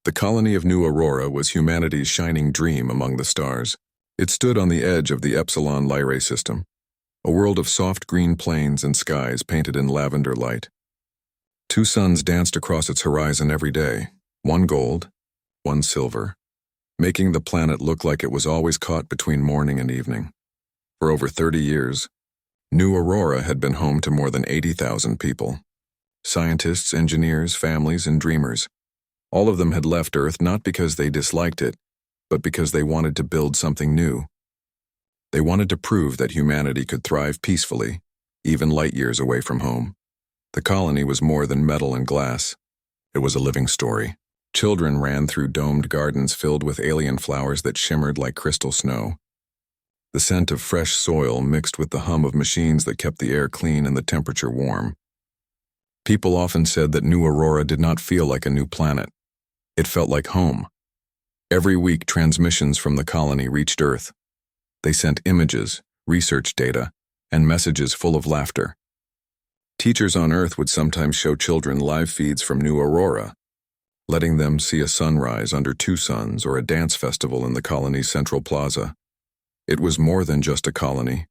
The colony of New Aurora was humanity's shining dream among the stars. It stood on the edge of the Epsilon Lyrae system, a world of soft green plains and skies painted in lavender light. Two suns danced across its horizon every day, one gold, one silver, making the planet look like it was always caught between morning and evening. For over 30 years, New Aurora had been home to more than 80,000 people. Scientists, engineers, families, and dreamers. All of them had left Earth not because they disliked it, but because they wanted to build something new. They wanted to prove that humanity could thrive peacefully, even light years away from home. The colony was more than metal and glass. It was a living story. Children ran through domed gardens filled with alien flowers that shimmered like crystal snow. The scent of fresh soil mixed with the hum of machines that kept the air clean and the temperature warm. People often said that New Aurora did not feel like a new planet. It felt like home. Every week, transmissions from the colony reached Earth. They sent images, research data, and messages full of laughter. Teachers on Earth would sometimes show children live feeds from New Aurora, letting them see a sunrise under two suns or a dance festival in the colony's central plaza. It was more than just a colony.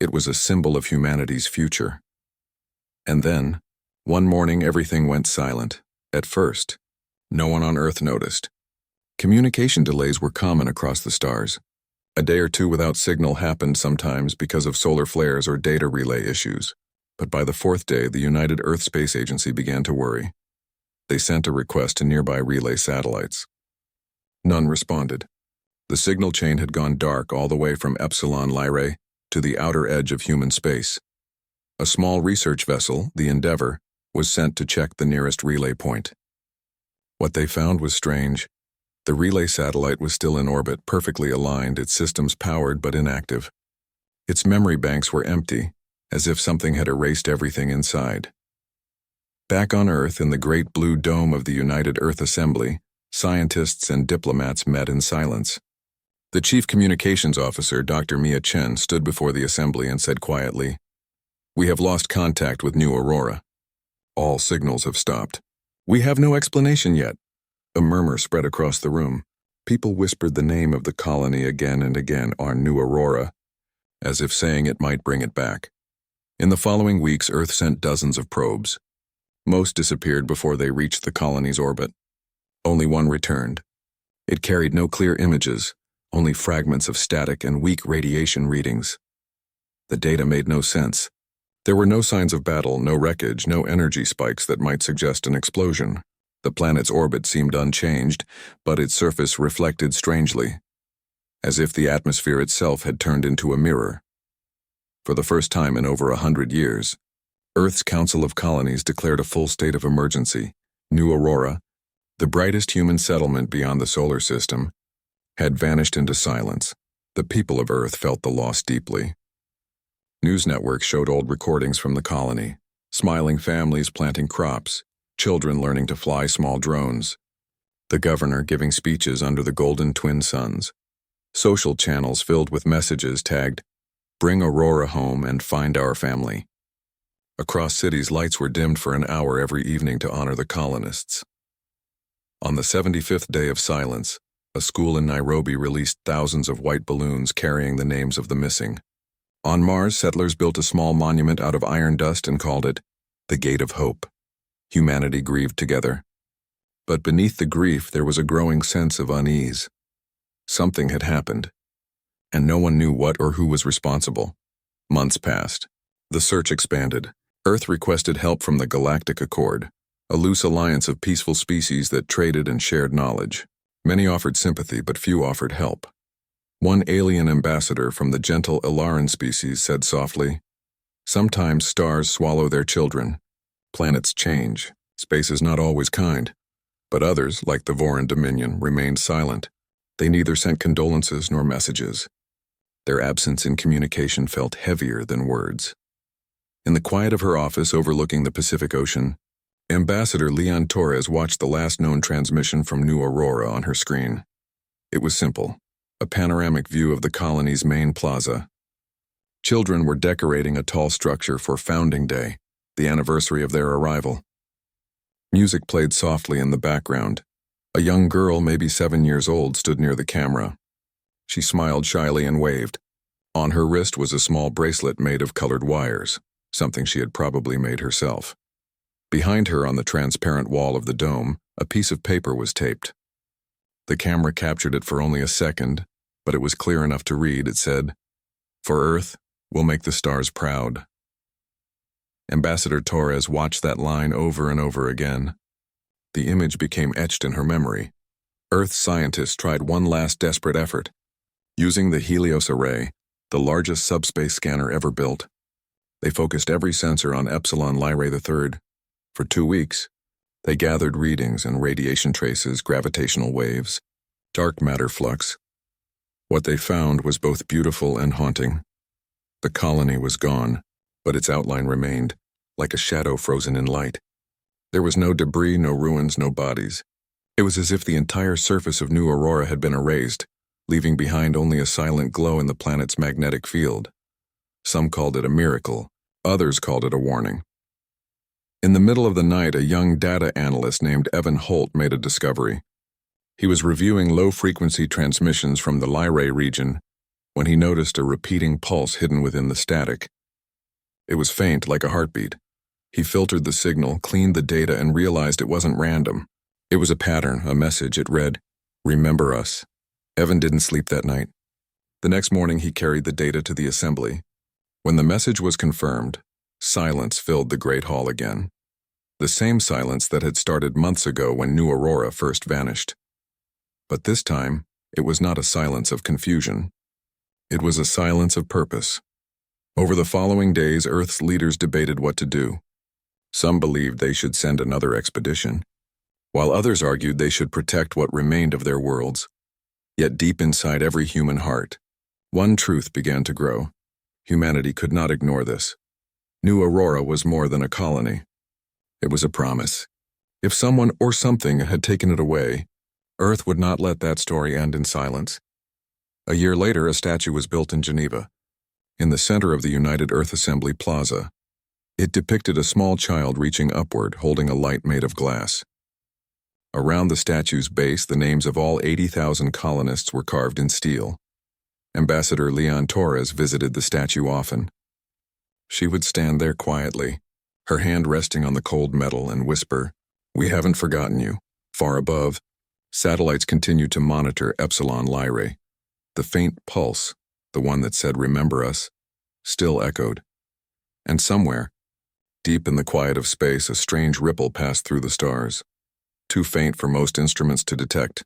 It was a symbol of humanity's future. And then, one morning, everything went silent. At first, no one on Earth noticed. Communication delays were common across the stars. A day or two without signal happened sometimes because of solar flares or data relay issues. But by the fourth day, the United Earth Space Agency began to worry. They sent a request to nearby relay satellites. None responded. The signal chain had gone dark all the way from Epsilon Lyrae to the outer edge of human space. A small research vessel, the Endeavour, was sent to check the nearest relay point. What they found was strange. The relay satellite was still in orbit, perfectly aligned, its systems powered but inactive. Its memory banks were empty, as if something had erased everything inside. Back on Earth, in the great blue dome of the United Earth Assembly, scientists and diplomats met in silence. The Chief Communications Officer, Dr. Mia Chen, stood before the assembly and said quietly, "We have lost contact with New Aurora. All signals have stopped. We have no explanation yet." A murmur spread across the room. People whispered the name of the colony again and again, on New Aurora, as if saying it might bring it back. In the following weeks, Earth sent dozens of probes. Most disappeared before they reached the colony's orbit. Only one returned. It carried no clear images, only fragments of static and weak radiation readings. The data made no sense. There were no signs of battle, no wreckage, no energy spikes that might suggest an explosion. The planet's orbit seemed unchanged, but its surface reflected strangely, as if the atmosphere itself had turned into a mirror. For the first time in over 100 years, Earth's Council of Colonies declared a full state of emergency. New Aurora, the brightest human settlement beyond the solar system, had vanished into silence. The people of Earth felt the loss deeply. News networks showed old recordings from the colony, smiling families planting crops, children learning to fly small drones, the governor giving speeches under the golden twin suns, social channels filled with messages tagged, "Bring Aurora home and find our family." Across cities, lights were dimmed for an hour every evening to honor the colonists. On the 75th day of silence, a school in Nairobi released thousands of white balloons carrying the names of the missing. On Mars, settlers built a small monument out of iron dust and called it the Gate of Hope. Humanity grieved together. But beneath the grief, there was a growing sense of unease. Something had happened, and no one knew what or who was responsible. Months passed. The search expanded. Earth requested help from the Galactic Accord, a loose alliance of peaceful species that traded and shared knowledge. Many offered sympathy, but few offered help. One alien ambassador from the gentle Ilaran species said softly, "Sometimes stars swallow their children. Planets change. Space is not always kind." But others, like the Voran Dominion, remained silent. They neither sent condolences nor messages. Their absence in communication felt heavier than words. In the quiet of her office overlooking the Pacific Ocean, Ambassador Leon Torres watched the last known transmission from New Aurora on her screen. It was simple, a panoramic view of the colony's main plaza. Children were decorating a tall structure for Founding Day, the anniversary of their arrival. Music played softly in the background, A young girl, maybe 7 years old, stood near the camera. She smiled shyly and waved. On her wrist was a small bracelet made of colored wires, something she had probably made herself. Behind her, on the transparent wall of the dome, a piece of paper was taped. The camera captured it for only a second, but it was clear enough to read. It said, "For Earth, we'll make the stars proud." Ambassador Torres watched that line over and over again. The image became etched in her memory. Earth's scientists tried one last desperate effort. Using the Helios array, the largest subspace scanner ever built, they focused every sensor on Epsilon Lyrae III. For 2 weeks, they gathered readings and radiation traces, gravitational waves, dark matter flux. What they found was both beautiful and haunting. The colony was gone, but its outline remained, like a shadow frozen in light. There was no debris, no ruins, no bodies. It was as if the entire surface of New Aurora had been erased, leaving behind only a silent glow in the planet's magnetic field. Some called it a miracle, others called it a warning. In the middle of the night, a young data analyst named Evan Holt made a discovery. He was reviewing low-frequency transmissions from the Lyrae region when he noticed a repeating pulse hidden within the static. It was faint, like a heartbeat. He filtered the signal, cleaned the data, and realized it wasn't random. It was a pattern, a message. It read, "Remember us." Evan didn't sleep that night. The next morning, he carried the data to the assembly. When the message was confirmed, silence filled the Great Hall again. The same silence that had started months ago when New Aurora first vanished. But this time, it was not a silence of confusion. It was a silence of purpose. Over the following days, Earth's leaders debated what to do. Some believed they should send another expedition, while others argued they should protect what remained of their worlds. Yet deep inside every human heart, one truth began to grow. Humanity could not ignore this. New Aurora was more than a colony. It was a promise. If someone or something had taken it away, Earth would not let that story end in silence. A year later, a statue was built in Geneva, in the center of the United Earth Assembly Plaza. It depicted a small child reaching upward, holding a light made of glass. Around the statue's base, the names of all 80,000 colonists were carved in steel. Ambassador Leon Torres visited the statue often. She would stand there quietly, her hand resting on the cold metal, and whisper, "We haven't forgotten you." Far above, satellites continued to monitor Epsilon Lyrae. The faint pulse, the one that said, "Remember us," still echoed. And somewhere, deep in the quiet of space, a strange ripple passed through the stars. Too faint for most instruments to detect,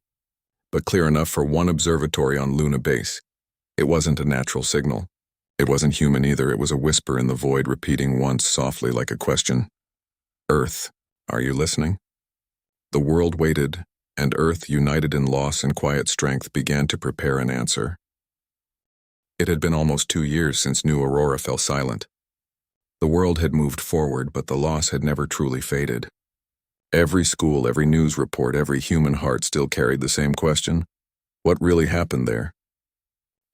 but clear enough for one observatory on Luna Base. It wasn't a natural signal. It wasn't human either. It was a whisper in the void, repeating once softly like a question. "Earth, are you listening?" The world waited, and Earth, united in loss and quiet strength, began to prepare an answer. It had been almost 2 years since New Aurora fell silent. The world had moved forward, but the loss had never truly faded. Every school, every news report, every human heart still carried the same question: what really happened there?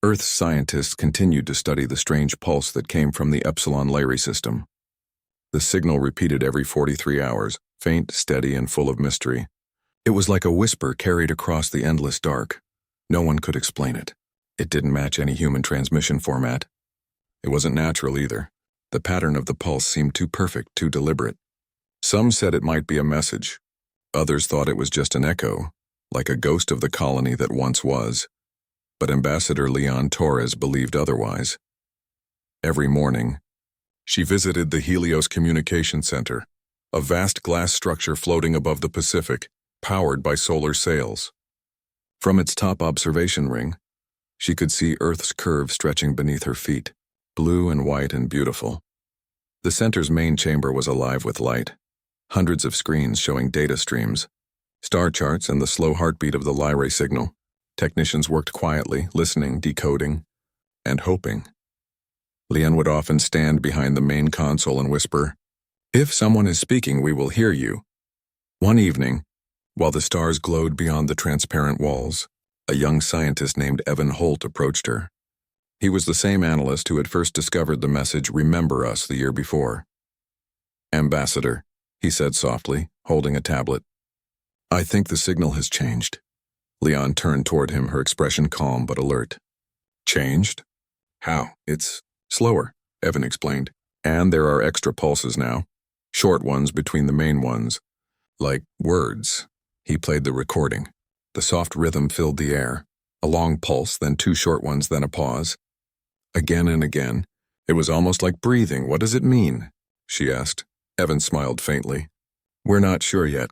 Earth's scientists continued to study the strange pulse that came from the Epsilon Lyrae system. The signal repeated every 43 hours, faint, steady, and full of mystery. It was like a whisper carried across the endless dark. No one could explain it. It didn't match any human transmission format. It wasn't natural either. The pattern of the pulse seemed too perfect, too deliberate. Some said it might be a message. Others thought it was just an echo, like a ghost of the colony that once was. But Ambassador Leon Torres believed otherwise. Every morning, she visited the Helios Communication Center, a vast glass structure floating above the Pacific, powered by solar sails. From its top observation ring, she could see Earth's curve stretching beneath her feet, blue and white and beautiful. The center's main chamber was alive with light. Hundreds of screens showing data streams, star charts, and the slow heartbeat of the Lyrae signal. Technicians worked quietly, listening, decoding, and hoping. Leon would often stand behind the main console and whisper, "If someone is speaking, we will hear you." One evening, while the stars glowed beyond the transparent walls, a young scientist named Evan Holt approached her. He was the same analyst who had first discovered the message, "Remember us," the year before. "Ambassador," he said softly, holding a tablet. I think the signal has changed. Leon turned toward him, her expression calm but alert. Changed? How? It's slower, Evan explained. And there are extra pulses now. Short ones between the main ones. Like words. He played the recording. The soft rhythm filled the air. A long pulse, then two short ones, then a pause. Again and again. It was almost like breathing. What does it mean? She asked. Evan smiled faintly. We're not sure yet.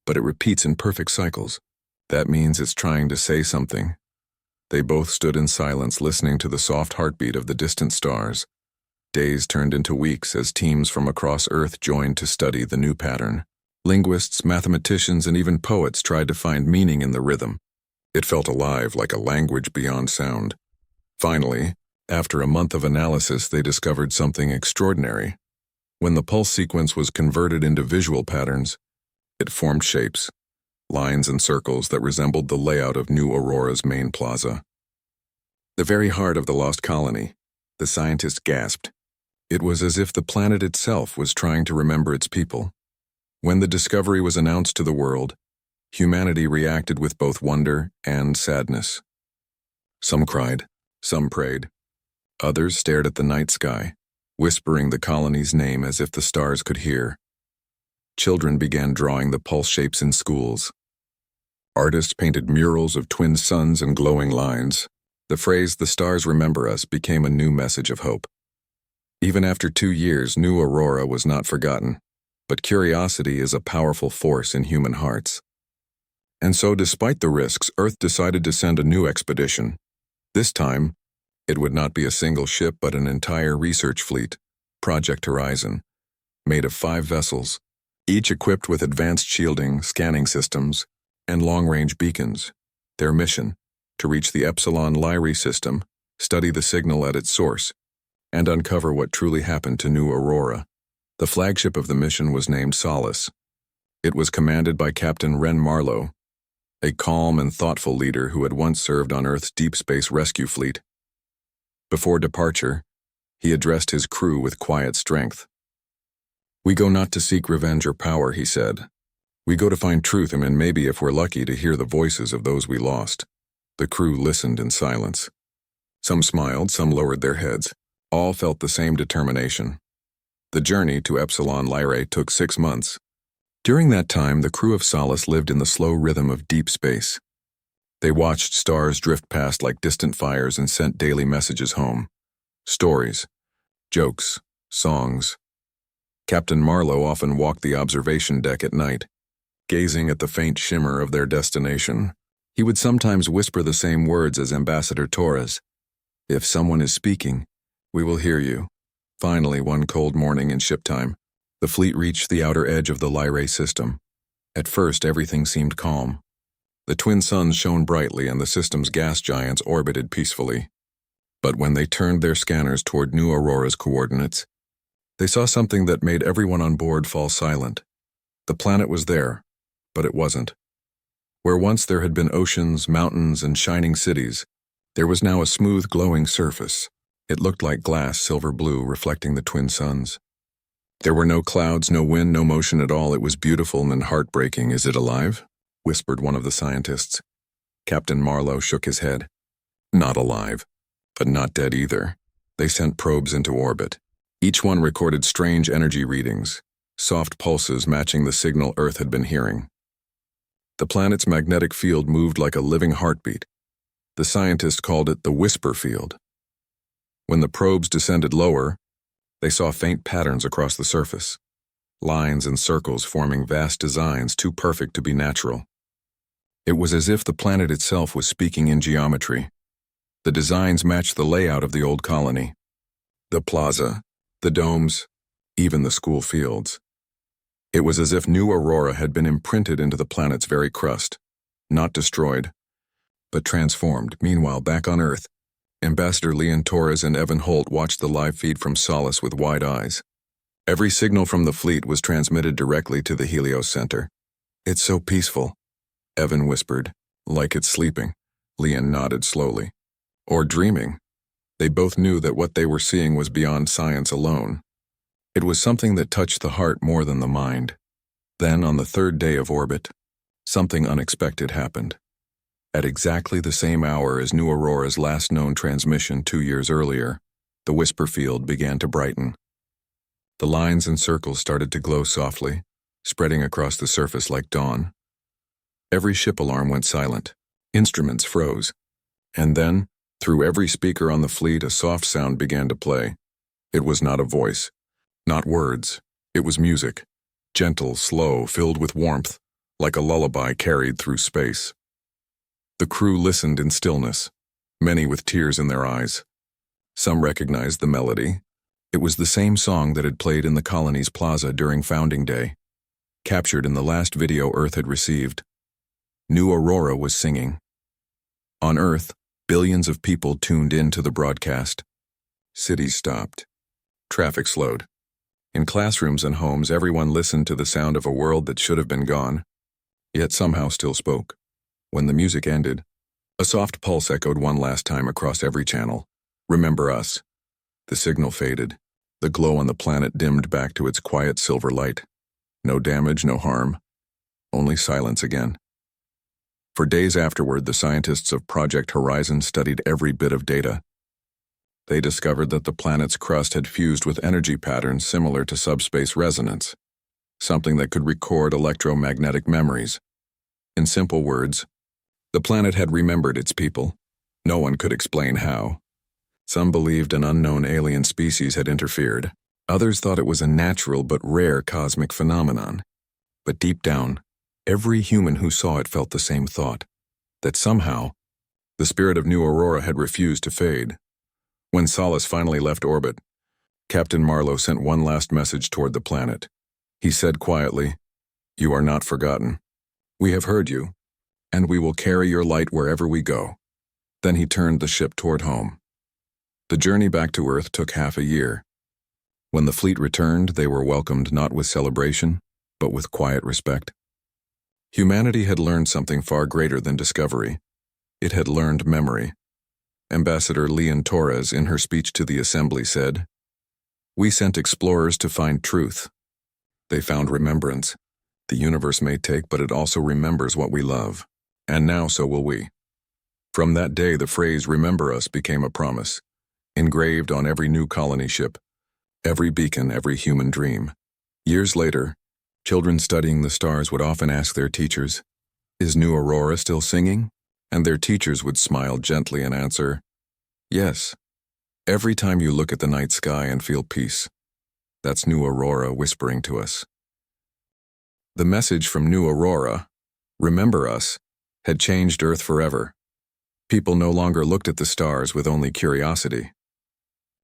But it repeats in perfect cycles. That means it's trying to say something. They both stood in silence, listening to the soft heartbeat of the distant stars. Days turned into weeks as teams from across Earth joined to study the new pattern. Linguists, mathematicians, and even poets tried to find meaning in the rhythm. It felt alive, like a language beyond sound. Finally, after a month of analysis, they discovered something extraordinary. When the pulse sequence was converted into visual patterns, it formed shapes, lines and circles that resembled the layout of New Aurora's main plaza. The very heart of the lost colony, the scientists gasped. It was as if the planet itself was trying to remember its people. When the discovery was announced to the world, humanity reacted with both wonder and sadness. Some cried, some prayed. Others stared at the night sky, whispering the colony's name as if the stars could hear. Children began drawing the pulse shapes in schools. Artists painted murals of twin suns and glowing lines. The phrase, "The stars remember us," became a new message of hope. Even after 2 years, New Aurora was not forgotten, but curiosity is a powerful force in human hearts. And so, despite the risks, Earth decided to send a new expedition. This time, it would not be a single ship but an entire research fleet, Project Horizon, made of 5 vessels, each equipped with advanced shielding, scanning systems, and long-range beacons. Their mission, to reach the Epsilon Lyrae system, study the signal at its source, and uncover what truly happened to New Aurora. The flagship of the mission was named Solace. It was commanded by Captain Ren Marlowe, a calm and thoughtful leader who had once served on Earth's deep space rescue fleet. Before departure, he addressed his crew with quiet strength. "We go not to seek revenge or power," he said. "We go to find truth and maybe, if we're lucky, to hear the voices of those we lost." The crew listened in silence. Some smiled, some lowered their heads. All felt the same determination. The journey to Epsilon Lyrae took 6 months. During that time, the crew of Solace lived in the slow rhythm of deep space. They watched stars drift past like distant fires and sent daily messages home. Stories, jokes, songs. Captain Marlowe often walked the observation deck at night, gazing at the faint shimmer of their destination. He would sometimes whisper the same words as Ambassador Torres. "If someone is speaking, we will hear you." Finally, one cold morning in ship time, the fleet reached the outer edge of the Lyrae system. At first, everything seemed calm. The twin suns shone brightly and the system's gas giants orbited peacefully. But when they turned their scanners toward New Aurora's coordinates, they saw something that made everyone on board fall silent. The planet was there, but it wasn't. Where once there had been oceans, mountains, and shining cities, there was now a smooth, glowing surface. It looked like glass, silver blue, reflecting the twin suns. There were no clouds, no wind, no motion at all. It was beautiful and heartbreaking. "Is it alive?" whispered one of the scientists. Captain Marlowe shook his head. "Not alive, but not dead either." They sent probes into orbit. Each one recorded strange energy readings, soft pulses matching the signal Earth had been hearing. The planet's magnetic field moved like a living heartbeat. The scientists called it the whisper field. When the probes descended lower, they saw faint patterns across the surface, lines and circles forming vast designs too perfect to be natural. It was as if the planet itself was speaking in geometry. The designs matched the layout of the old colony. The plaza, the domes, even the school fields. It was as if New Aurora had been imprinted into the planet's very crust, not destroyed, but transformed. Meanwhile, back on Earth, Ambassador Leon Torres and Evan Holt watched the live feed from Solace with wide eyes. Every signal from the fleet was transmitted directly to the Helios Center. "It's so peaceful," Evan whispered. "Like it's sleeping." Leon nodded slowly. "Or dreaming." They both knew that what they were seeing was beyond science alone. It was something that touched the heart more than the mind. Then, on the 3rd day of orbit, something unexpected happened. At exactly the same hour as New Aurora's last known transmission 2 years earlier, the whisper field began to brighten. The lines and circles started to glow softly, spreading across the surface like dawn. Every ship alarm went silent. Instruments froze. And then, through every speaker on the fleet, a soft sound began to play. It was not a voice, not words. It was music. Gentle, slow, filled with warmth, like a lullaby carried through space. The crew listened in stillness, many with tears in their eyes. Some recognized the melody. It was the same song that had played in the colony's plaza during Founding Day, captured in the last video Earth had received. New Aurora was singing. On Earth, billions of people tuned in to the broadcast. Cities stopped. Traffic slowed. In classrooms and homes, everyone listened to the sound of a world that should have been gone, yet somehow still spoke. When the music ended, a soft pulse echoed one last time across every channel. Remember us. The signal faded. The glow on the planet dimmed back to its quiet silver light. No damage, no harm. Only silence again. For days afterward, the scientists of Project Horizon studied every bit of data. They discovered that the planet's crust had fused with energy patterns similar to subspace resonance, something that could record electromagnetic memories. In simple words, the planet had remembered its people. No one could explain how. Some believed an unknown alien species had interfered. Others thought it was a natural but rare cosmic phenomenon. But deep down, every human who saw it felt the same thought, that somehow, the spirit of New Aurora had refused to fade. When Solace finally left orbit, Captain Marlowe sent one last message toward the planet. He said quietly, "You are not forgotten. We have heard you, and we will carry your light wherever we go." Then he turned the ship toward home. The journey back to Earth took half a year. When the fleet returned, they were welcomed not with celebration, but with quiet respect. Humanity had learned something far greater than discovery. It had learned memory. Ambassador Leon Torres, in her speech to the Assembly, said, "We sent explorers to find truth. They found remembrance. The universe may take, but it also remembers what we love. And now so will we." From that day, the phrase "remember us" became a promise, engraved on every new colony ship, every beacon, every human dream. Years later, children studying the stars would often ask their teachers, "Is New Aurora still singing?" And their teachers would smile gently and answer, "Yes. Every time you look at the night sky and feel peace, that's New Aurora whispering to us." The message from New Aurora, "Remember us," had changed Earth forever. People no longer looked at the stars with only curiosity.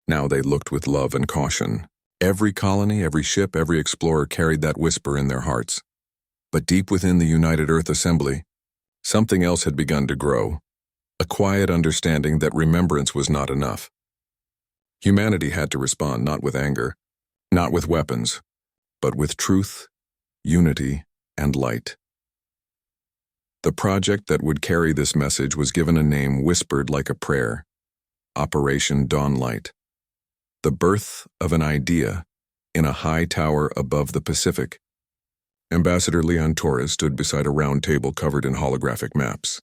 Now they looked with love and caution. Every colony, every ship, every explorer carried that whisper in their hearts. But deep within the United Earth Assembly, something else had begun to grow, a quiet understanding that remembrance was not enough. Humanity had to respond not with anger, not with weapons, but with truth, unity, and light. The project that would carry this message was given a name whispered like a prayer: Operation Dawnlight. The birth of an idea in a high tower above the Pacific. Ambassador Leon Torres stood beside a round table covered in holographic maps.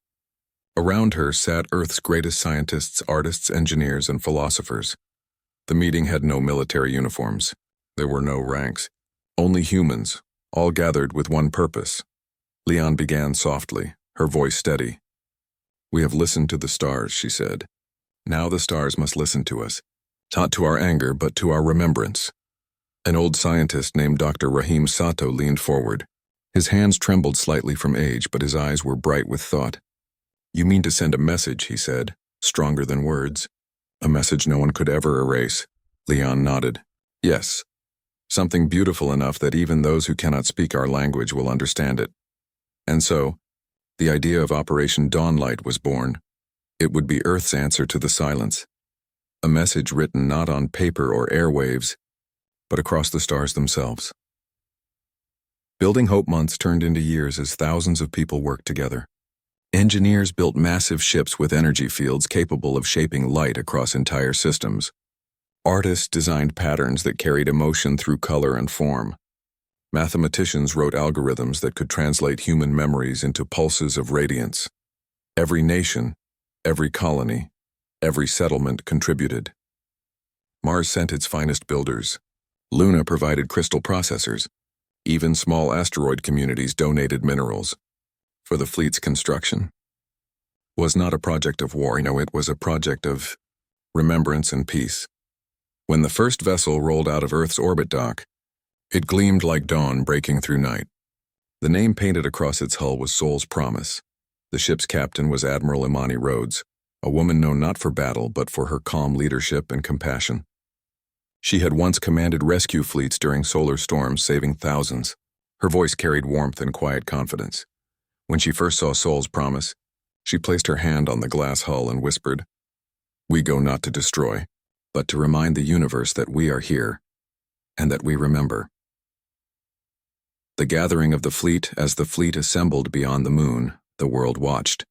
Around her sat Earth's greatest scientists, artists, engineers, and philosophers. The meeting had no military uniforms. There were no ranks. Only humans, all gathered with one purpose. Leon began softly, her voice steady. "We have listened to the stars," she said. "Now the stars must listen to us, not to our anger, but to our remembrance." An old scientist named Dr. Rahim Sato leaned forward. His hands trembled slightly from age, but his eyes were bright with thought. "You mean to send a message," he said, "stronger than words. A message no one could ever erase." Leon nodded. "Yes. Something beautiful enough that even those who cannot speak our language will understand it." And so, the idea of Operation Dawnlight was born. It would be Earth's answer to the silence. A message written not on paper or airwaves, but across the stars themselves. Building Hope months turned into years as thousands of people worked together. Engineers built massive ships with energy fields capable of shaping light across entire systems. Artists designed patterns that carried emotion through color and form. Mathematicians wrote algorithms that could translate human memories into pulses of radiance. Every nation, every colony, every settlement contributed. Mars sent its finest builders. Luna provided crystal processors. Even small asteroid communities donated minerals. For the fleet's construction was not a project of war, no, it was a project of remembrance and peace. When the first vessel rolled out of Earth's orbit dock, it gleamed like dawn breaking through night. The name painted across its hull was Sol's Promise. The ship's captain was Admiral Imani Rhodes, a woman known not for battle but for her calm leadership and compassion. She had once commanded rescue fleets during solar storms, saving thousands. Her voice carried warmth and quiet confidence. When she first saw Sol's Promise, she placed her hand on the glass hull and whispered, "We go not to destroy, but to remind the universe that we are here, and that we remember." The gathering of the fleet. As the fleet assembled beyond the moon, the world watched.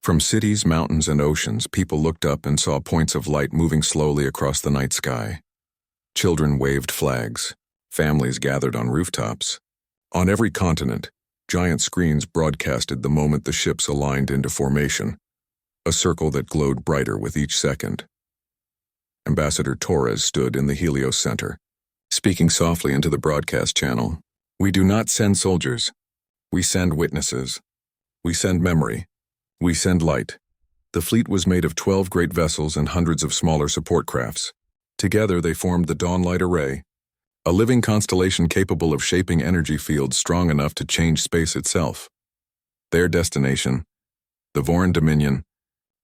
From cities, mountains, and oceans, people looked up and saw points of light moving slowly across the night sky. Children waved flags. Families gathered on rooftops. On every continent, giant screens broadcasted the moment the ships aligned into formation, a circle that glowed brighter with each second. Ambassador Torres stood in the Helios Center, speaking softly into the broadcast channel. "We do not send soldiers. We send witnesses. We send memory. We send light." The fleet was made of 12 great vessels and hundreds of smaller support crafts. Together they formed the Dawnlight Array, a living constellation capable of shaping energy fields strong enough to change space itself. Their destination, the Voran Dominion,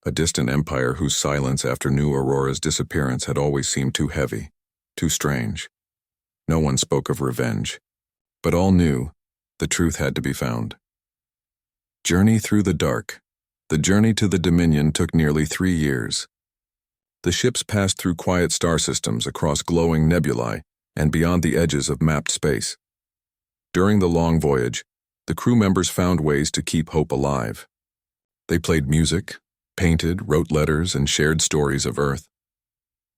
a distant empire whose silence after New Aurora's disappearance had always seemed too heavy, too strange. No one spoke of revenge, but all knew the truth had to be found. Journey through the dark. The journey to the Dominion took nearly 3 years. The ships passed through quiet star systems, across glowing nebulae, and beyond the edges of mapped space. During the long voyage, the crew members found ways to keep hope alive. They played music, painted, wrote letters, and shared stories of Earth.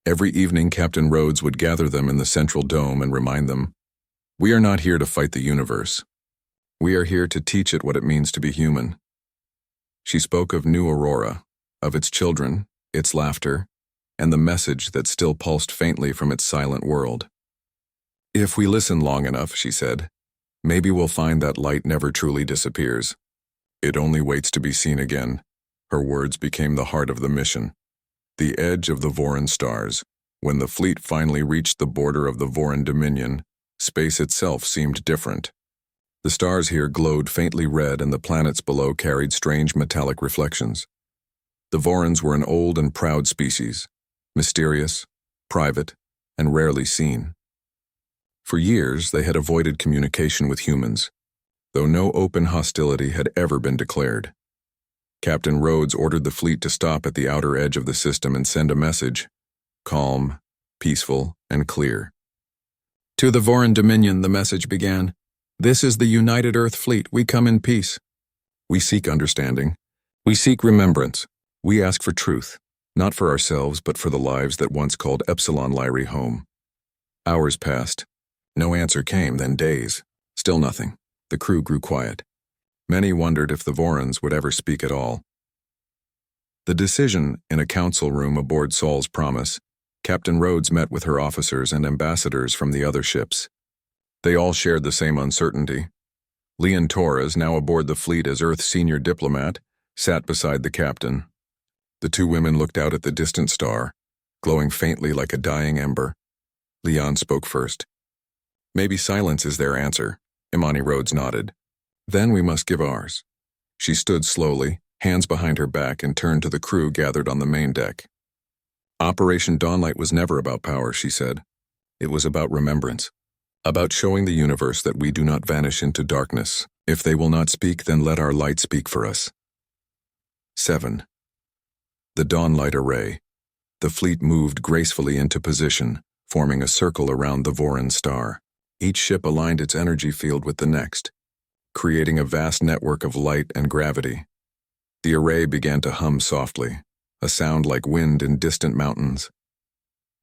Every evening, Captain Rhodes would gather them in the central dome and remind them, "We are not here to fight the universe. We are here to teach it what it means to be human." She spoke of New Aurora, of its children, its laughter, and the message that still pulsed faintly from its silent world. "If we listen long enough," she said, "maybe we'll find that light never truly disappears. It only waits to be seen again." Her words became the heart of the mission. The edge of the Voran stars. When the fleet finally reached the border of the Voran Dominion, space itself seemed different. The stars here glowed faintly red, and the planets below carried strange metallic reflections. The Vorans were an old and proud species, mysterious, private, and rarely seen. For years, they had avoided communication with humans, though no open hostility had ever been declared. Captain Rhodes ordered the fleet to stop at the outer edge of the system and send a message, calm, peaceful, and clear. "To the Voran Dominion," the message began. "This is the United Earth Fleet. We come in peace. We seek understanding. We seek remembrance. We ask for truth, not for ourselves, but for the lives that once called Epsilon Lyrae home." Hours passed. No answer came, then days. Still nothing. The crew grew quiet. Many wondered if the Vorans would ever speak at all. The decision, in a council room aboard Sol's Promise, Captain Rhodes met with her officers and ambassadors from the other ships. They all shared the same uncertainty. Leon Torres, now aboard the fleet as Earth's senior diplomat, sat beside the captain. The two women looked out at the distant star, glowing faintly like a dying ember. Leon spoke first. "Maybe silence is their answer," Imani Rhodes nodded. "Then we must give ours." She stood slowly, hands behind her back, and turned to the crew gathered on the main deck. "Operation Dawnlight was never about power," she said. "It was about remembrance, about showing the universe that we do not vanish into darkness. If they will not speak, then let our light speak for us." 7. The Dawnlight Array. The fleet moved gracefully into position, forming a circle around the Voran star. Each ship aligned its energy field with the next, creating a vast network of light and gravity. The array began to hum softly, a sound like wind in distant mountains.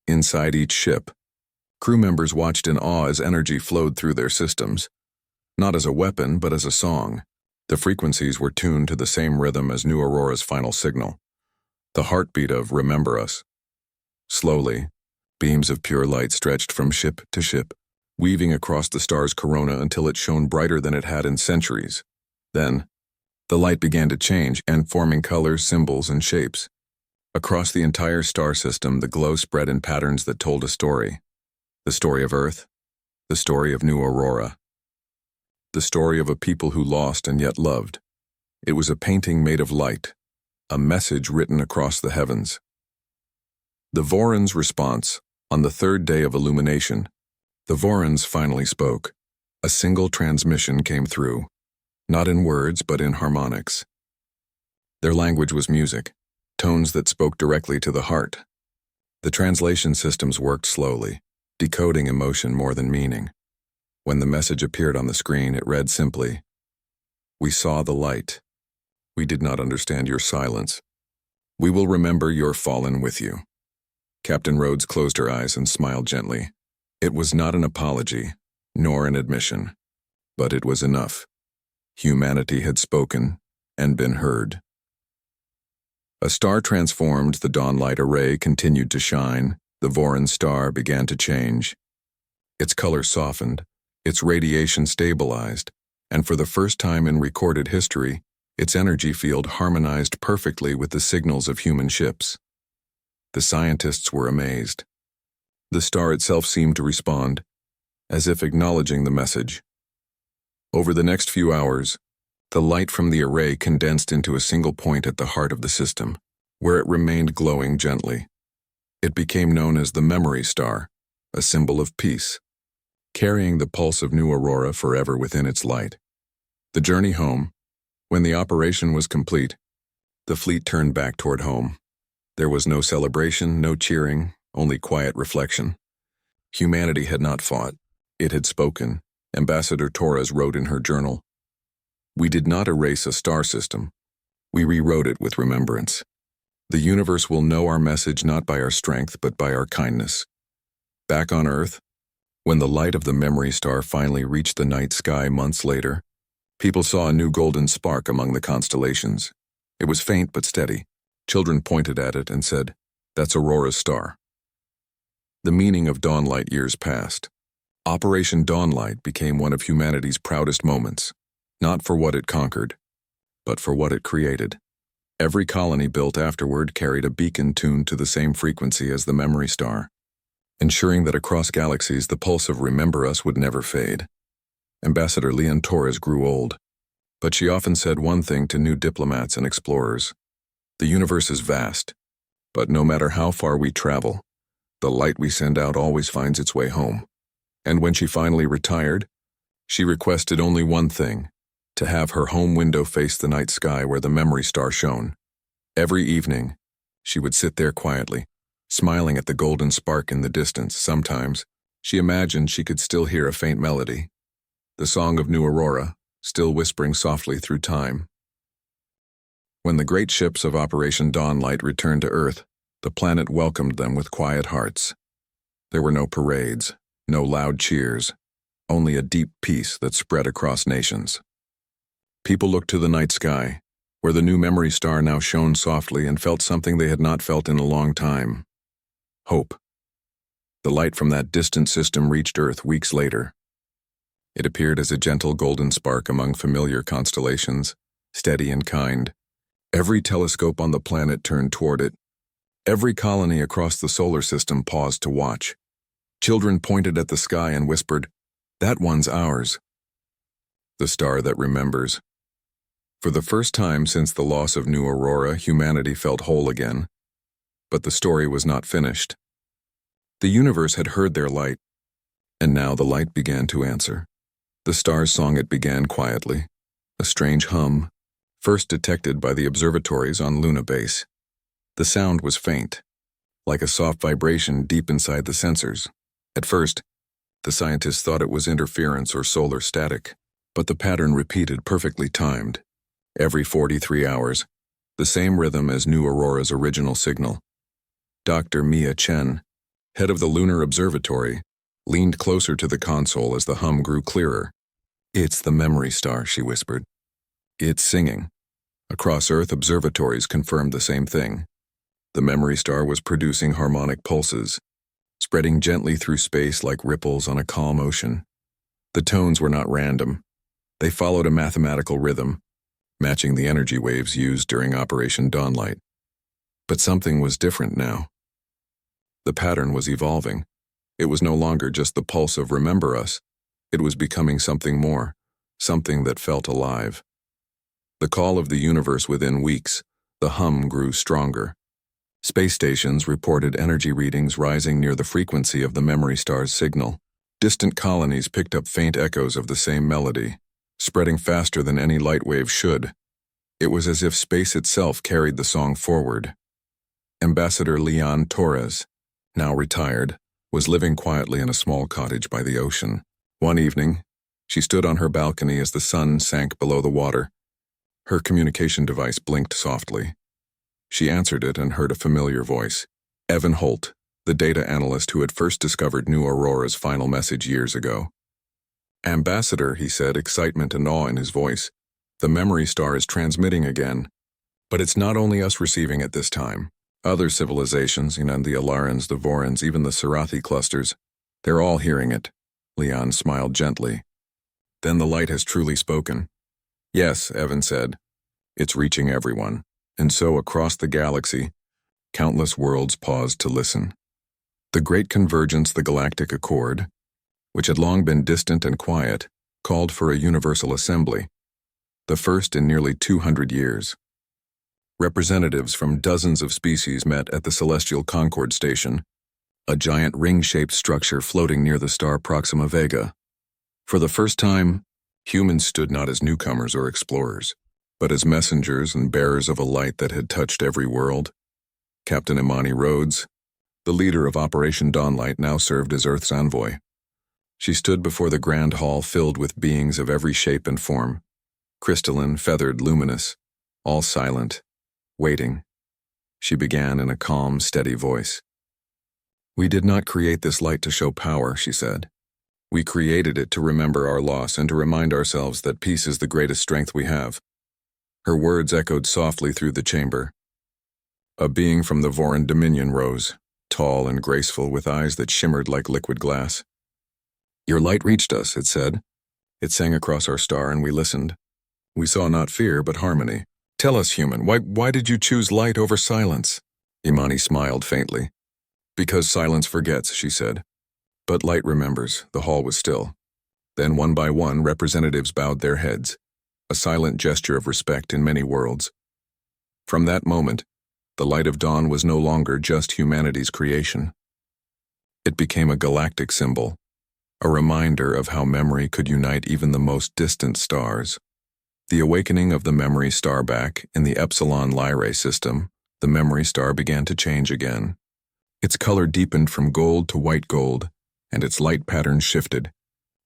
Inside each ship, Crew members watched in awe as energy flowed through their systems, not as a weapon but as a song. The frequencies were tuned to the same rhythm as New Aurora's final signal, the heartbeat of "Remember Us." Slowly, beams of pure light stretched from ship to ship, weaving across the star's corona until it shone brighter than it had in centuries. Then, the light began to change and forming colors, symbols, and shapes. Across the entire star system, the glow spread in patterns that told a story. The story of Earth, the story of New Aurora, the story of a people who lost and yet loved. It was a painting made of light, a message written across the heavens. The Vorans' response. On the third day of illumination, the Vorans finally spoke. A single transmission came through, not in words but in harmonics. Their language was music, tones that spoke directly to the heart. The translation systems worked slowly, decoding emotion more than meaning. When the message appeared on the screen, it read simply, "We saw the light. We did not understand your silence. We will remember your fallen with you." Captain Rhodes closed her eyes and smiled gently. It was not an apology, nor an admission, but it was enough. Humanity had spoken and been heard. A star transformed, the dawnlight array continued to shine, the Voran star began to change. Its color softened, its radiation stabilized, and for the first time in recorded history, its energy field harmonized perfectly with the signals of human ships. The scientists were amazed. The star itself seemed to respond, as if acknowledging the message. Over the next few hours, the light from the array condensed into a single point at the heart of the system, where it remained glowing gently. It became known as the Memory Star, a symbol of peace, carrying the pulse of New Aurora forever within its light. The journey home. When the operation was complete, the fleet turned back toward home. There was no celebration, no cheering, only quiet reflection. Humanity had not fought. It had spoken. Ambassador Torres wrote in her journal, "We did not erase a star system. We rewrote it with remembrance. The universe will know our message not by our strength, but by our kindness." Back on Earth, when the light of the Memory Star finally reached the night sky months later, people saw a new golden spark among the constellations. It was faint but steady. Children pointed at it and said, "That's Aurora's star." The meaning of Dawnlight years passed. Operation Dawnlight became one of humanity's proudest moments, not for what it conquered, but for what it created. Every colony built afterward carried a beacon tuned to the same frequency as the Memory Star, ensuring that across galaxies the pulse of Remember Us would never fade. Ambassador Leon Torres grew old, but she often said one thing to new diplomats and explorers: "The universe is vast, but no matter how far we travel, the light we send out always finds its way home." And when she finally retired, she requested only one thing: to have her home window face the night sky where the Memory Star shone. Every evening, she would sit there quietly, smiling at the golden spark in the distance. Sometimes, she imagined she could still hear a faint melody, the song of New Aurora, still whispering softly through time. When the great ships of Operation Dawnlight returned to Earth, the planet welcomed them with quiet hearts. There were no parades, no loud cheers, only a deep peace that spread across nations. People looked to the night sky, where the new Memory Star now shone softly, and felt something they had not felt in a long time: hope. The light from that distant system reached Earth weeks later. It appeared as a gentle golden spark among familiar constellations, steady and kind. Every telescope on the planet turned toward it. Every colony across the solar system paused to watch. Children pointed at the sky and whispered, "That one's ours." The star that remembers. For the first time since the loss of New Aurora, humanity felt whole again. But the story was not finished. The universe had heard their light, and now the light began to answer. The star's song, it began quietly, a strange hum, first detected by the observatories on Luna Base. The sound was faint, like a soft vibration deep inside the sensors. At first, the scientists thought it was interference or solar static, but the pattern repeated, perfectly timed. Every 43 hours, the same rhythm as New Aurora's original signal. Dr. Mia Chen, head of the Lunar Observatory, leaned closer to the console as the hum grew clearer. "It's the memory star," she whispered. "It's singing." Across Earth, observatories confirmed the same thing. The memory star was producing harmonic pulses, spreading gently through space like ripples on a calm ocean. The tones were not random. They followed a mathematical rhythm, matching the energy waves used during Operation Dawnlight. But something was different now. The pattern was evolving. It was no longer just the pulse of "remember us." It was becoming something more, something that felt alive. The call of the universe within weeks, the hum grew stronger. Space stations reported energy readings rising near the frequency of the memory star's signal. Distant colonies picked up faint echoes of the same melody, spreading faster than any light wave should. It was as if space itself carried the song forward. Ambassador Leon Torres, now retired, was living quietly in a small cottage by the ocean. One evening, she stood on her balcony as the sun sank below the water. Her communication device blinked softly. She answered it and heard a familiar voice. Evan Holt, the data analyst who had first discovered New Aurora's final message years ago. "Ambassador," he said, excitement and awe in his voice. "The memory star is transmitting again. But it's not only us receiving it this time. Other civilizations, the Alarans, the Vorans, even the Sarathi clusters, they're all hearing it." Leon smiled gently. "Then the light has truly spoken." "Yes," Evan said. "It's reaching everyone." And so across the galaxy, countless worlds paused to listen. The Great Convergence, the Galactic Accord, which had long been distant and quiet, called for a universal assembly, the first in nearly 200 years. Representatives from dozens of species met at the Celestial Concord Station, a giant ring-shaped structure floating near the star Proxima Vega. For the first time, humans stood not as newcomers or explorers, but as messengers and bearers of a light that had touched every world. Captain Imani Rhodes, the leader of Operation Dawnlight, now served as Earth's envoy. She stood before the grand hall filled with beings of every shape and form, crystalline, feathered, luminous, all silent, waiting. She began in a calm, steady voice. "We did not create this light to show power," she said. "We created it to remember our loss and to remind ourselves that peace is the greatest strength we have." Her words echoed softly through the chamber. A being from the Voran Dominion rose, tall and graceful, with eyes that shimmered like liquid glass. "Your light reached us," it said. "It sang across our star and we listened. We saw not fear, but harmony. Tell us, human, why did you choose light over silence?" Imani smiled faintly. "Because silence forgets," she said. "But light remembers." The hall was still. Then one by one, representatives bowed their heads, a silent gesture of respect in many worlds. From that moment, the light of dawn was no longer just humanity's creation. It became a galactic symbol, a reminder of how memory could unite even the most distant stars. The awakening of the memory star back in the Epsilon Lyrae system, the memory star began to change again. Its color deepened from gold to white gold, and its light patterns shifted,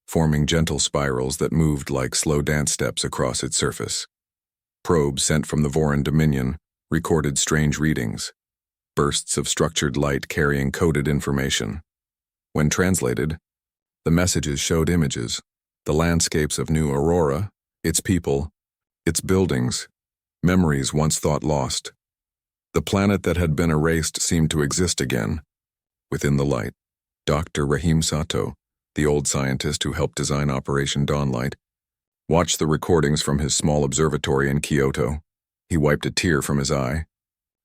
forming gentle spirals that moved like slow dance steps across its surface. Probes sent from the Voran Dominion recorded strange readings, bursts of structured light carrying coded information. When translated, the messages showed images, the landscapes of New Aurora, its people, its buildings, memories once thought lost. The planet that had been erased seemed to exist again. Within the light, Dr. Rahim Sato, the old scientist who helped design Operation Dawnlight, watched the recordings from his small observatory in Kyoto. He wiped a tear from his eye.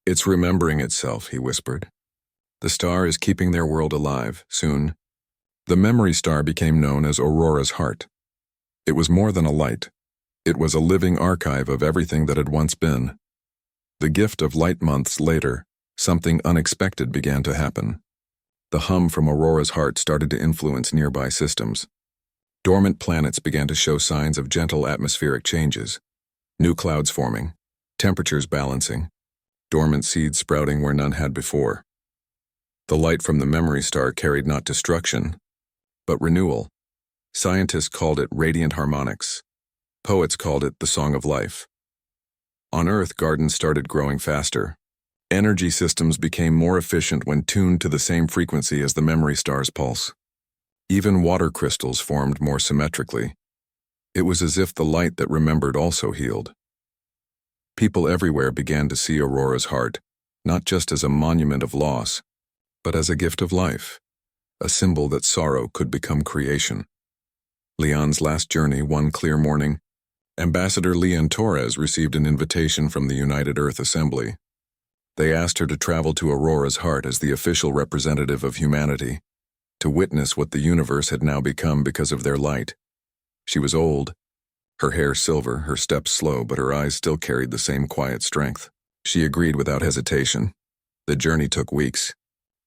"It's remembering itself," he whispered. "The star is keeping their world alive. Soon." The memory star became known as Aurora's heart. It was more than a light. It was a living archive of everything that had once been. The gift of light months later, something unexpected began to happen. The hum from Aurora's heart started to influence nearby systems. Dormant planets began to show signs of gentle atmospheric changes. New clouds forming, temperatures balancing, dormant seeds sprouting where none had before. The light from the memory star carried not destruction, but renewal. Scientists called it radiant harmonics. Poets called it the song of life. On Earth, gardens started growing faster. Energy systems became more efficient when tuned to the same frequency as the memory star's pulse. Even water crystals formed more symmetrically. It was as if the light that remembered also healed. People everywhere began to see Aurora's heart, not just as a monument of loss, but as a gift of life, a symbol that sorrow could become creation. Leon's last journey one clear morning, Ambassador Leon Torres received an invitation from the United Earth Assembly. They asked her to travel to Aurora's heart as the official representative of humanity, to witness what the universe had now become because of their light. She was old, her hair silver, her steps slow, but her eyes still carried the same quiet strength. She agreed without hesitation. The journey took weeks,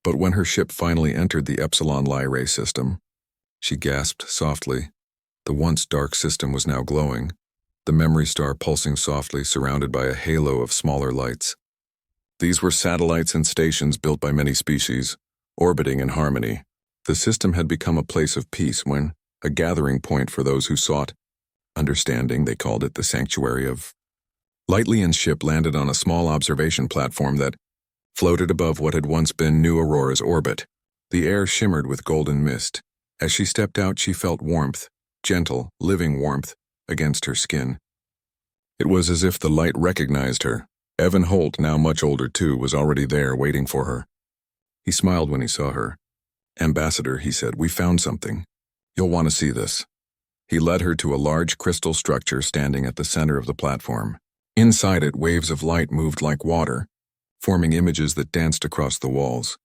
but when her ship finally entered the Epsilon Lyrae system, she gasped softly. The once dark system was now glowing, the memory star pulsing softly, surrounded by a halo of smaller lights. These were satellites and stations built by many species, orbiting in harmony. The system had become a place of peace, a gathering point for those who sought understanding. They called it the Sanctuary of Light. Leon's ship landed on a small observation platform that floated above what had once been New Aurora's orbit. The air shimmered with golden mist. As she stepped out, she felt warmth, gentle, living warmth, against her skin. It was as if the light recognized her. Evan Holt, now much older too, was already there waiting for her. He smiled when he saw her. "Ambassador," he said, "we found something. You'll want to see this." He led her to a large crystal structure standing at the center of the platform. Inside it, waves of light moved like water, forming images that danced across the walls.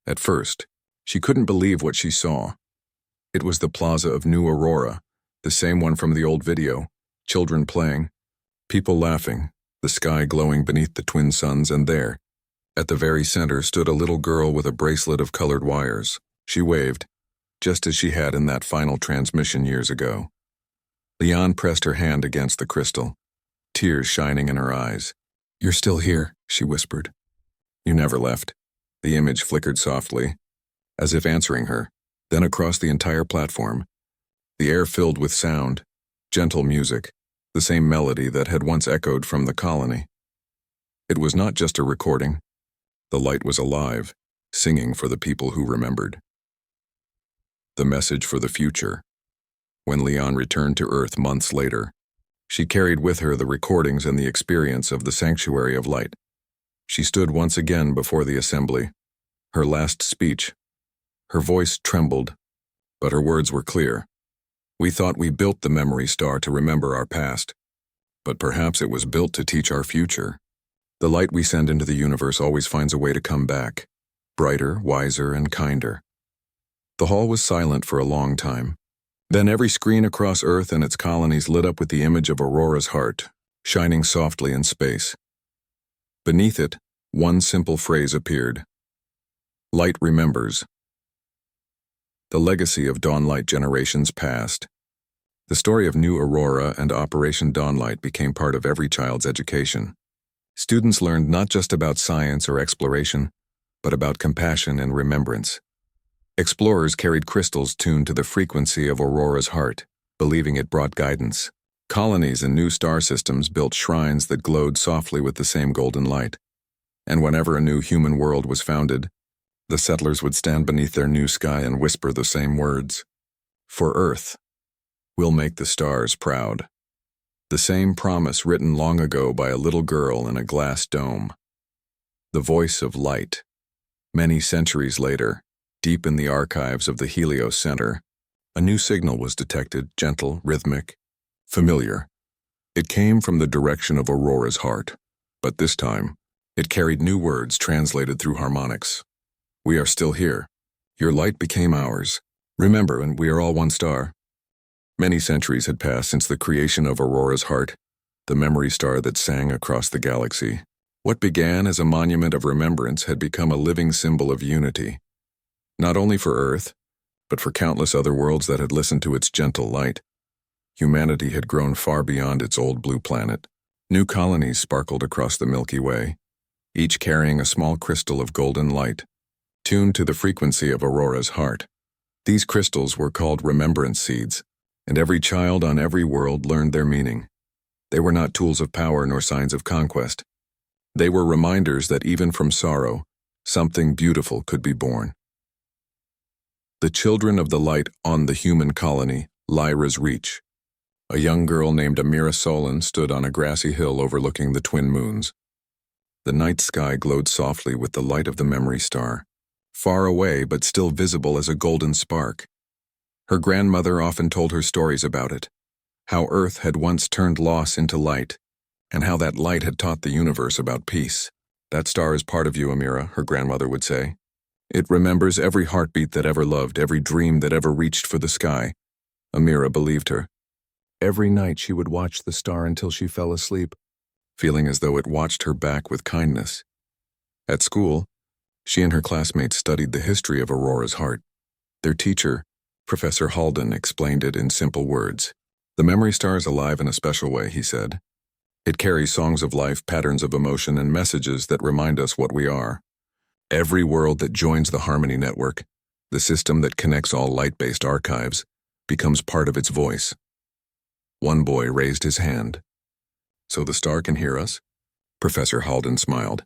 At first, she couldn't believe what she saw. It was the plaza of New Aurora, the same one from the old video, children playing, people laughing, the sky glowing beneath the twin suns, and there, at the very center, stood a little girl with a bracelet of colored wires. She waved, just as she had in that final transmission years ago. Leon pressed her hand against the crystal, tears shining in her eyes. "You're still here," she whispered. "You never left." The image flickered softly, as if answering her. Then across the entire platform, the air filled with sound, gentle music, the same melody that had once echoed from the colony. It was not just a recording. The light was alive, singing for the people who remembered. The message for the future. When Leon returned to Earth months later, she carried with her the recordings and the experience of the Sanctuary of Light. She stood once again before the assembly, her last speech. Her voice trembled, but her words were clear. "We thought we built the memory star to remember our past, but perhaps it was built to teach our future. The light we send into the universe always finds a way to come back, brighter, wiser, and kinder." The hall was silent for a long time. Then every screen across Earth and its colonies lit up with the image of Aurora's heart, shining softly in space. Beneath it, one simple phrase appeared: "Light remembers." The legacy of Dawnlight generations past. The story of New Aurora and Operation Dawnlight became part of every child's education. Students learned not just about science or exploration, but about compassion and remembrance. Explorers carried crystals tuned to the frequency of Aurora's heart, believing it brought guidance. Colonies and new star systems built shrines that glowed softly with the same golden light. And whenever a new human world was founded, the settlers would stand beneath their new sky and whisper the same words: "For Earth, we'll make the stars proud." The same promise written long ago by a little girl in a glass dome. The voice of light. Many centuries later, deep in the archives of the Helios Center, a new signal was detected, gentle, rhythmic, familiar. It came from the direction of Aurora's heart, but this time, it carried new words translated through harmonics. "We are still here. Your light became ours. Remember, and we are all one star." Many centuries had passed since the creation of Aurora's heart, the memory star that sang across the galaxy. What began as a monument of remembrance had become a living symbol of unity. Not only for Earth, but for countless other worlds that had listened to its gentle light. Humanity had grown far beyond its old blue planet. New colonies sparkled across the Milky Way, each carrying a small crystal of golden light, tuned to the frequency of Aurora's heart. These crystals were called remembrance seeds, and every child on every world learned their meaning. They were not tools of power nor signs of conquest. They were reminders that even from sorrow, something beautiful could be born. The children of the light on the human colony, Lyra's Reach. A young girl named Amira Solon stood on a grassy hill overlooking the twin moons. The night sky glowed softly with the light of the memory star, far away but still visible as a golden spark. Her grandmother often told her stories about it, how Earth had once turned loss into light, and how that light had taught the universe about peace. "That star is part of you, Amira," her grandmother would say. "It remembers every heartbeat that ever loved, every dream that ever reached for the sky." Amira believed her. Every night she would watch the star until she fell asleep, feeling as though it watched her back with kindness. At school, she and her classmates studied the history of Aurora's heart. Their teacher, Professor Halden, explained it in simple words. "The memory star is alive in a special way," he said. "It carries songs of life, patterns of emotion, and messages that remind us what we are. Every world that joins the Harmony Network, the system that connects all light-based archives, becomes part of its voice." One boy raised his hand. "So the star can hear us?" Professor Halden smiled.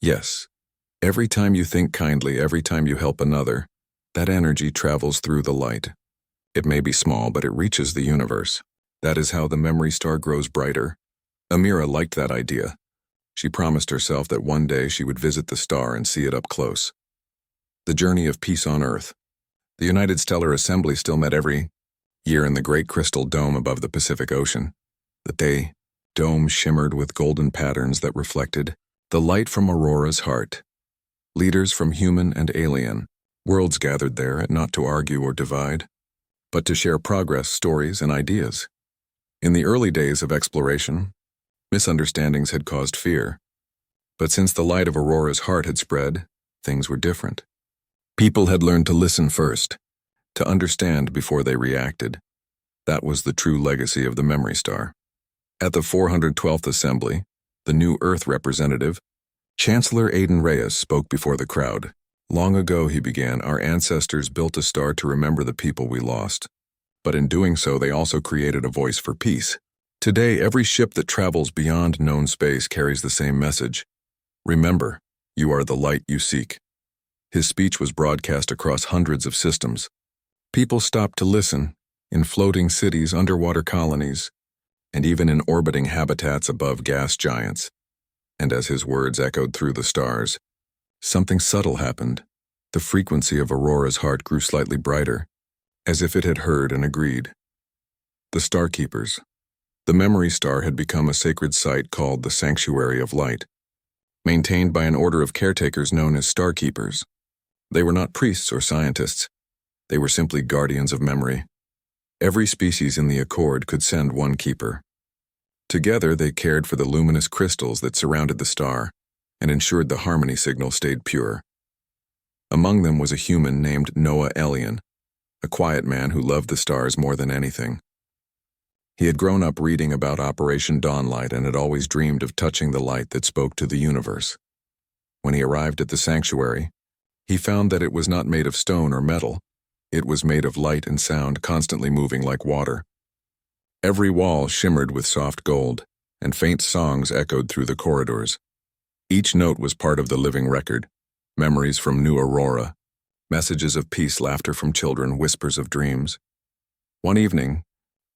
"Yes. Every time you think kindly, every time you help another, that energy travels through the light. It may be small, but it reaches the universe. That is how the memory star grows brighter." Amira liked that idea. She promised herself that one day she would visit the star and see it up close. The journey of peace on Earth. The United Stellar Assembly still met every year in the great crystal dome above the Pacific Ocean. The dome shimmered with golden patterns that reflected the light from Aurora's heart. Leaders from human and alien worlds gathered there, not to argue or divide, but to share progress, stories, and ideas. In the early days of exploration, misunderstandings had caused fear. But since the light of Aurora's heart had spread, things were different. People had learned to listen first, to understand before they reacted. That was the true legacy of the memory star. At the 412th Assembly, the new Earth representative, Chancellor Aidan Reyes, spoke before the crowd. "Long ago," he began, "our ancestors built a star to remember the people we lost. But in doing so, they also created a voice for peace. Today, every ship that travels beyond known space carries the same message. Remember, you are the light you seek." His speech was broadcast across hundreds of systems. People stopped to listen, in floating cities, underwater colonies, and even in orbiting habitats above gas giants. And as his words echoed through the stars, something subtle happened. The frequency of Aurora's heart grew slightly brighter, as if it had heard and agreed. The Star Keepers. The memory star had become a sacred site called the Sanctuary of Light, maintained by an order of caretakers known as Star Keepers. They were not priests or scientists. They were simply guardians of memory. Every species in the Accord could send one keeper. Together, they cared for the luminous crystals that surrounded the star and ensured the harmony signal stayed pure. Among them was a human named Noah Elian, a quiet man who loved the stars more than anything. He had grown up reading about Operation Dawnlight and had always dreamed of touching the light that spoke to the universe. When he arrived at the sanctuary, he found that it was not made of stone or metal. It was made of light and sound, constantly moving like water. Every wall shimmered with soft gold, and faint songs echoed through the corridors. Each note was part of the living record, memories from New Aurora, messages of peace, laughter from children, whispers of dreams. One evening,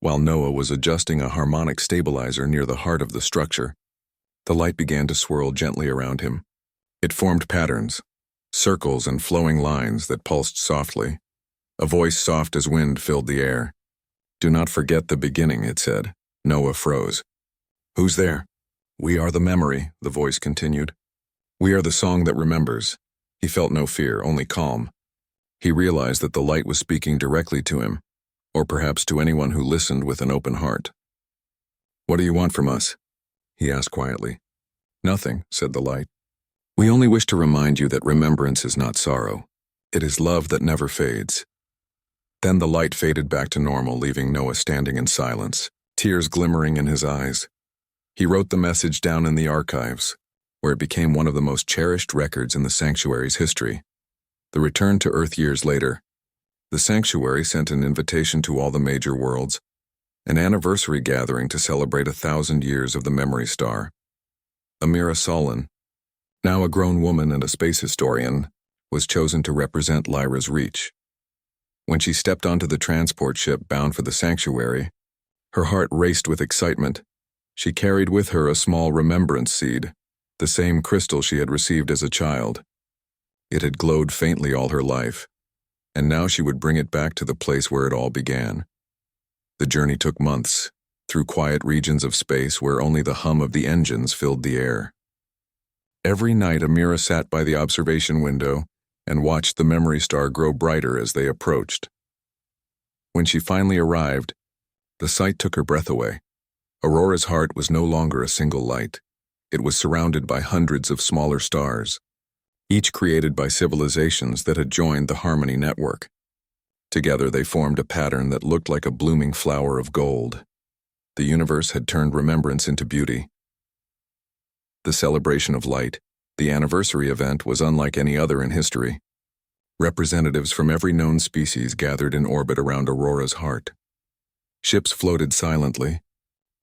while Noah was adjusting a harmonic stabilizer near the heart of the structure, the light began to swirl gently around him. It formed patterns, circles and flowing lines that pulsed softly. A voice soft as wind filled the air. "Do not forget the beginning," it said. Noah froze. "Who's there?" "We are the memory," the voice continued. "We are the song that remembers." He felt no fear, only calm. He realized that the light was speaking directly to him, or perhaps to anyone who listened with an open heart. "What do you want from us?" he asked quietly. "Nothing," said the light. "We only wish to remind you that remembrance is not sorrow. It is love that never fades." Then the light faded back to normal, leaving Noah standing in silence, tears glimmering in his eyes. He wrote the message down in the archives, where it became one of the most cherished records in the sanctuary's history. The return to Earth years later, the sanctuary sent an invitation to all the major worlds, an anniversary gathering to celebrate 1,000 years of the memory star. Amira Solon, now a grown woman and a space historian, was chosen to represent Lyra's Reach. When she stepped onto the transport ship bound for the sanctuary, her heart raced with excitement. She carried with her a small remembrance seed, the same crystal she had received as a child. It had glowed faintly all her life, and now she would bring it back to the place where it all began. The journey took months, through quiet regions of space where only the hum of the engines filled the air. Every night Amira sat by the observation window and watched the memory star grow brighter as they approached. When she finally arrived, the sight took her breath away. Aurora's heart was no longer a single light. It was surrounded by hundreds of smaller stars, each created by civilizations that had joined the Harmony network. Together they formed a pattern that looked like a blooming flower of gold. The universe had turned remembrance into beauty. The celebration of light, the anniversary event, was unlike any other in history. Representatives from every known species gathered in orbit around Aurora's heart. Ships floated silently,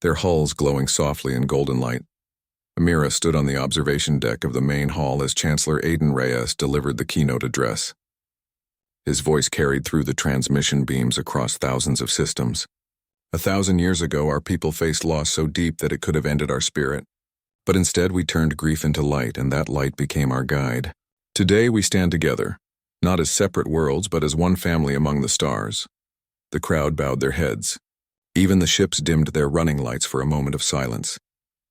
their hulls glowing softly in golden light. Amira stood on the observation deck of the main hall as Chancellor Aiden Reyes delivered the keynote address. His voice carried through the transmission beams across thousands of systems. 1,000 years ago, our people faced loss so deep that it could have ended our spirit. But instead we turned grief into light, and that light became our guide. Today we stand together, not as separate worlds, but as one family among the stars. The crowd bowed their heads. Even the ships dimmed their running lights for a moment of silence.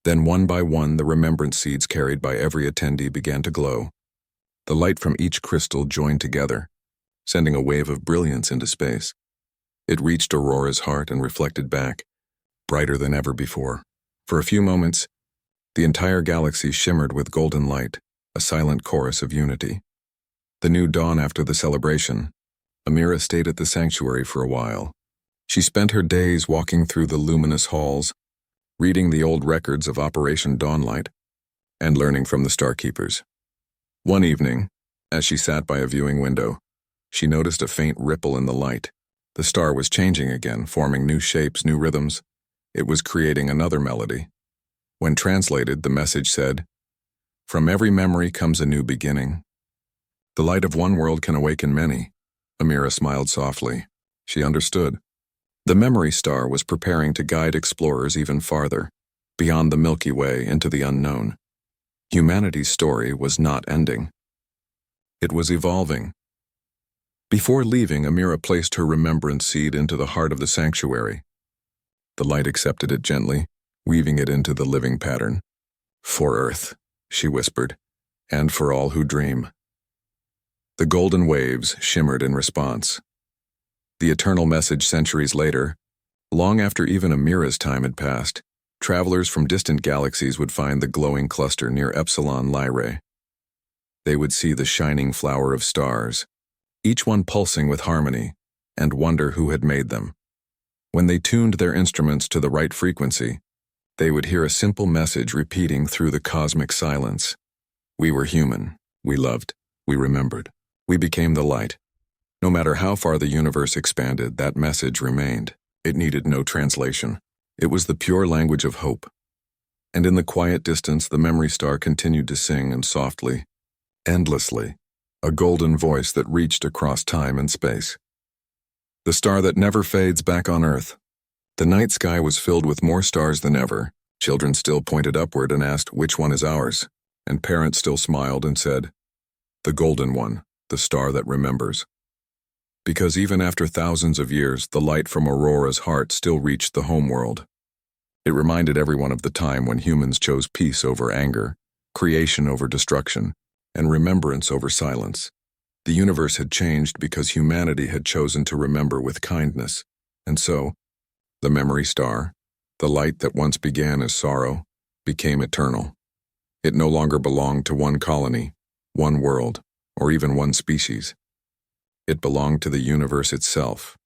Then one by one, the remembrance seeds carried by every attendee began to glow. The light from each crystal joined together, sending a wave of brilliance into space. It reached Aurora's heart and reflected back, brighter than ever before. For a few moments, the entire galaxy shimmered with golden light, a silent chorus of unity. The new dawn after the celebration, Amira stayed at the sanctuary for a while. She spent her days walking through the luminous halls, reading the old records of Operation Dawnlight, and learning from the Starkeepers. One evening, as she sat by a viewing window, she noticed a faint ripple in the light. The star was changing again, forming new shapes, new rhythms. It was creating another melody. When translated, the message said, "From every memory comes a new beginning." The light of one world can awaken many. Amira smiled softly. She understood. The memory star was preparing to guide explorers even farther, beyond the Milky Way into the unknown. Humanity's story was not ending. It was evolving. Before leaving, Amira placed her remembrance seed into the heart of the sanctuary. The light accepted it gently, weaving it into the living pattern. "For Earth," she whispered, "and for all who dream." The golden waves shimmered in response. The eternal message centuries later, long after even Amira's time had passed, travelers from distant galaxies would find the glowing cluster near Epsilon Lyrae. They would see the shining flower of stars, each one pulsing with harmony, and wonder who had made them. When they tuned their instruments to the right frequency, they would hear a simple message repeating through the cosmic silence. We were human. We loved. We remembered. We became the light. No matter how far the universe expanded, that message remained. It needed no translation. It was the pure language of hope. And in the quiet distance, the memory star continued to sing, and softly, endlessly, a golden voice that reached across time and space. The star that never fades back on Earth. The night sky was filled with more stars than ever. Children still pointed upward and asked, "Which one is ours?" And parents still smiled and said, "The golden one, the star that remembers." Because even after thousands of years, the light from Aurora's heart still reached the homeworld. It reminded everyone of the time when humans chose peace over anger, creation over destruction, and remembrance over silence. The universe had changed because humanity had chosen to remember with kindness, and so, the memory star, the light that once began as sorrow, became eternal. It no longer belonged to one colony, one world, or even one species. It belonged to the universe itself,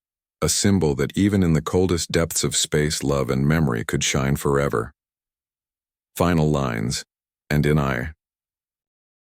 a symbol that even in the coldest depths of space, love and memory could shine forever. Final lines, and in I,